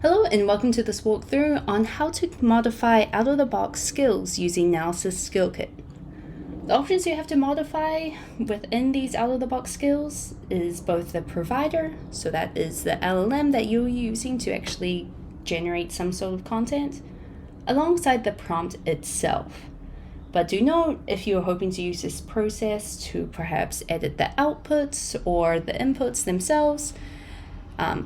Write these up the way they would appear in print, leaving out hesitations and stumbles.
Hello and welcome to this walkthrough on how to modify out-of-the-box skills using Nowsys Skill Kit. The options you have to modify within these out-of-the-box skills is both the provider, so that is the LLM that you're using to actually generate some sort of content, alongside the prompt itself. But do note, if you're hoping to use this process to perhaps edit the outputs or the inputs themselves,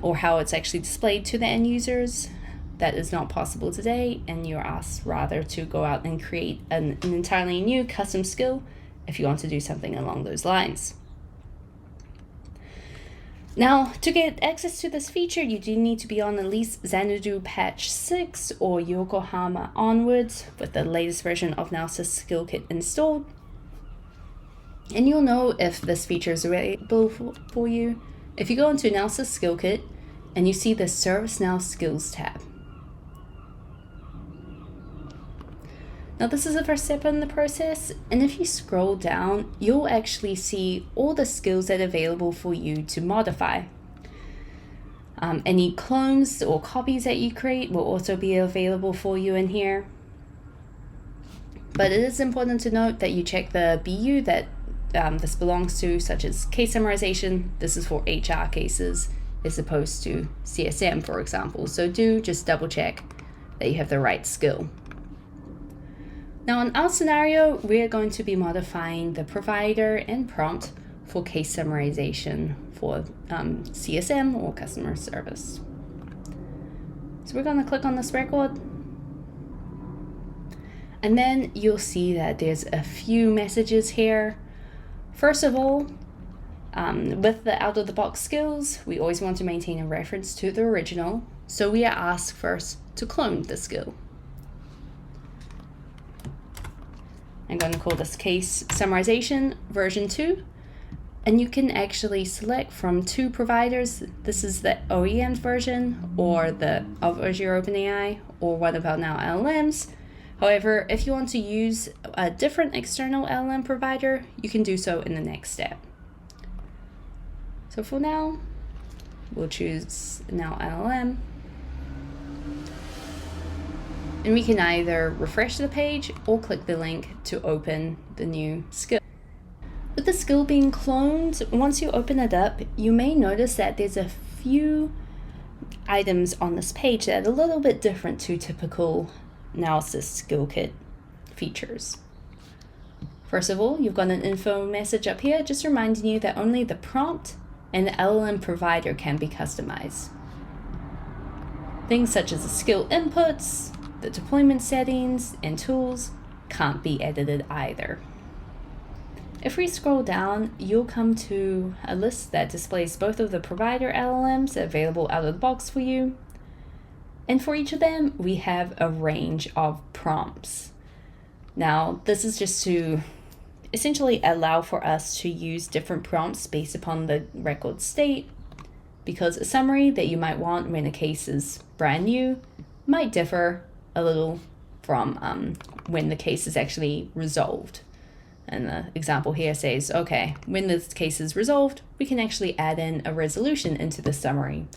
or how it's actually displayed to the end users, that is not possible today, and you're asked rather to go out and create an entirely new custom skill if you want to do something along those lines. Now, to get access to this feature, you do need to be on at least Xanadu patch 6 or Yokohama onwards with the latest version of Nowsys Skill Kit installed. And you'll know if this feature is available for you if you go into Nowsys Skill Kit and you see the ServiceNow Skills tab. Now this is the first step in the process, and if you scroll down, you'll actually see all the skills that are available for you to modify. Any clones or copies that you create will also be available for you in here. But it is important to note that you check the BU that this belongs to, such as case summarization. This is for HR cases as opposed to CSM, for example. So do just double check that you have the right skill. Now in our scenario, we're going to be modifying the provider and prompt for case summarization for CSM or customer service. So we're going to click on this record. And then you'll see that there's a few messages here. First of all, with the out-of-the-box skills, we always want to maintain a reference to the original, so we are asked first to clone the skill. I'm going to call this case summarization version 2, and you can actually select from two providers. This is the OEM version or the of Azure OpenAI or one of our now LLMs. However, if you want to use a different external LLM provider, you can do so in the next step. So for now, we'll choose Now LLM. And we can either refresh the page or click the link to open the new skill. With the skill being cloned, once you open it up, you may notice that there's a few items on this page that are a little bit different to typical Nowsys Skill Kit features. First of all, you've got an info message up here just reminding you that only the prompt and the LLM provider can be customized. Things such as the skill inputs, the deployment settings, and tools can't be edited either. If we scroll down, you'll come to a list that displays both of the provider LLMs available out of the box for you. And for each of them, we have a range of prompts. Now, this is just to essentially allow for us to use different prompts based upon the record state, because a summary that you might want when a case is brand new might differ a little from when the case is actually resolved. And the example here says, okay, when this case is resolved, we can actually add in a resolution into the summary.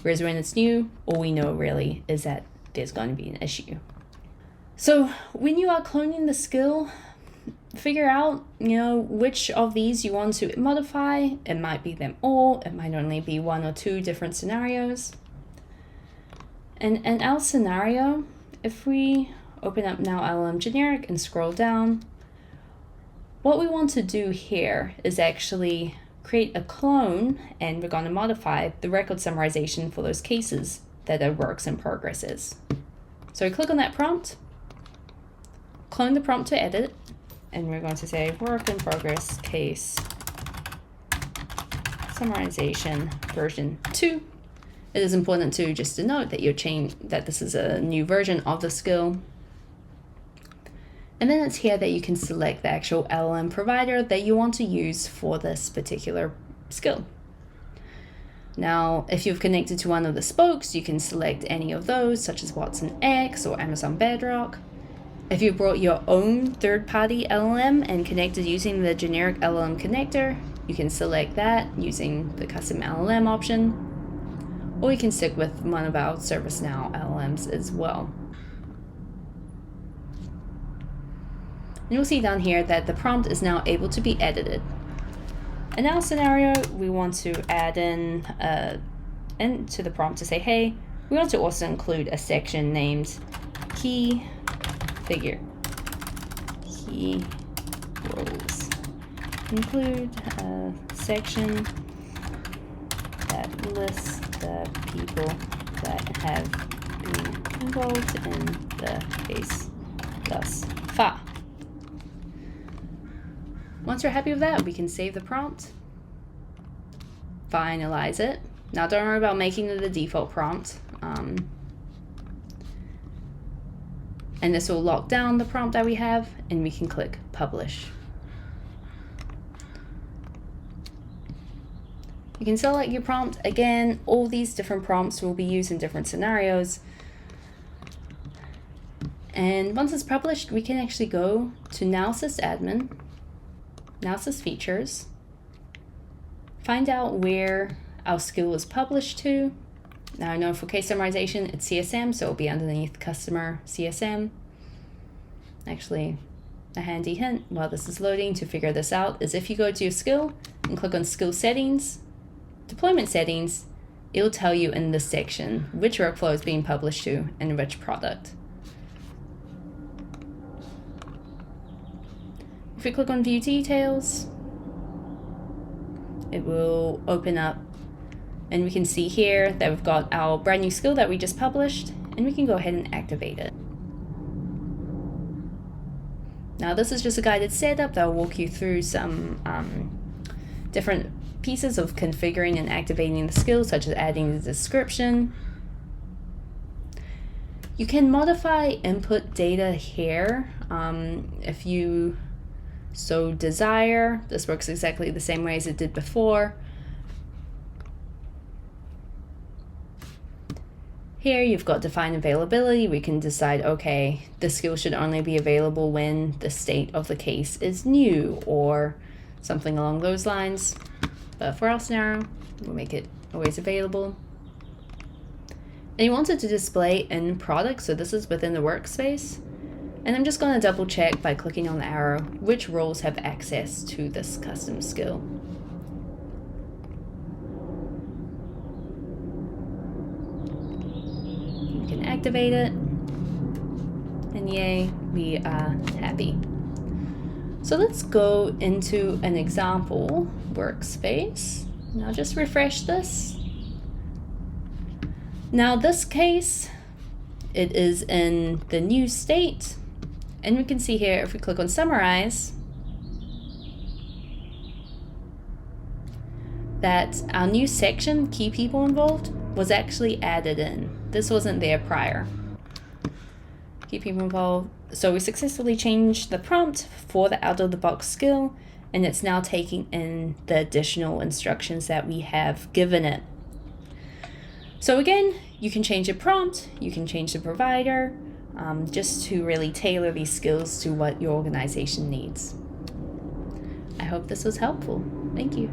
Whereas when it's new, all we know really is that there's going to be an issue. So when you are cloning the skill, figure out, which of these you want to modify. It might be them all. It might only be one or two different scenarios. And in our scenario, if we open up Now LLM Generic and scroll down, what we want to do here is actually create a clone, and we're going to modify the record summarization for those cases that are works in progresses. So click on that prompt, clone the prompt to edit, and we're going to say work in progress case summarization version 2. It is important to just to note that that this is a new version of the skill. And then it's here that you can select the actual LLM provider that you want to use for this particular skill. Now, if you've connected to one of the spokes, you can select any of those, such as Watson X or Amazon Bedrock. If you brought your own third-party LLM and connected using the generic LLM connector, you can select that using the custom LLM option. or you can stick with one of our ServiceNow LLMs as well. And you'll see down here that the prompt is now able to be edited. In our scenario, we want to add in into the prompt to say, hey, we want to also include a section named key roles. Include a section that lists the people that have been involved in the case thus far. Once we're happy with that, we can save the prompt, finalize it. Now don't worry about making it the default prompt. And this will lock down the prompt that we have, and we can click publish. You can select your prompt. Again, all these different prompts will be used in different scenarios. And once it's published, we can actually go to Now Assist Admin, Now Assist Features, find out where our skill is published to. Now I know for case summarization, it's CSM, so it'll be underneath customer CSM. Actually, a handy hint while this is loading to figure this out is if you go to your skill and click on skill settings, deployment settings, it'll tell you in this section which workflow is being published to and which product. If we click on view details, it will open up and we can see here that we've got our brand new skill that we just published, and we can go ahead and activate it. Now this is just a guided setup that will walk you through some different pieces of configuring and activating the skill, such as adding the description. You can modify input data here if you so desire. This works exactly the same way as it did before. Here you've got define availability. We can decide, okay, the skill should only be available when the state of the case is new or something along those lines. But for our scenario, we'll make it always available. And you want it to display in product, so this is within the workspace. And I'm just going to double check by clicking on the arrow which roles have access to this custom skill. You can activate it, and yay, we are happy. So let's go into an example workspace. Now just refresh this. Now this case, it is in the new state, and we can see here if we click on summarize that our new section, key people involved, was actually added in. This wasn't there prior. Key people involved. So we successfully changed the prompt for the out-of-the-box skill, and it's now taking in the additional instructions that we have given it. So again, you can change the prompt, you can change the provider, just to really tailor these skills to what your organization needs. I hope this was helpful. Thank you.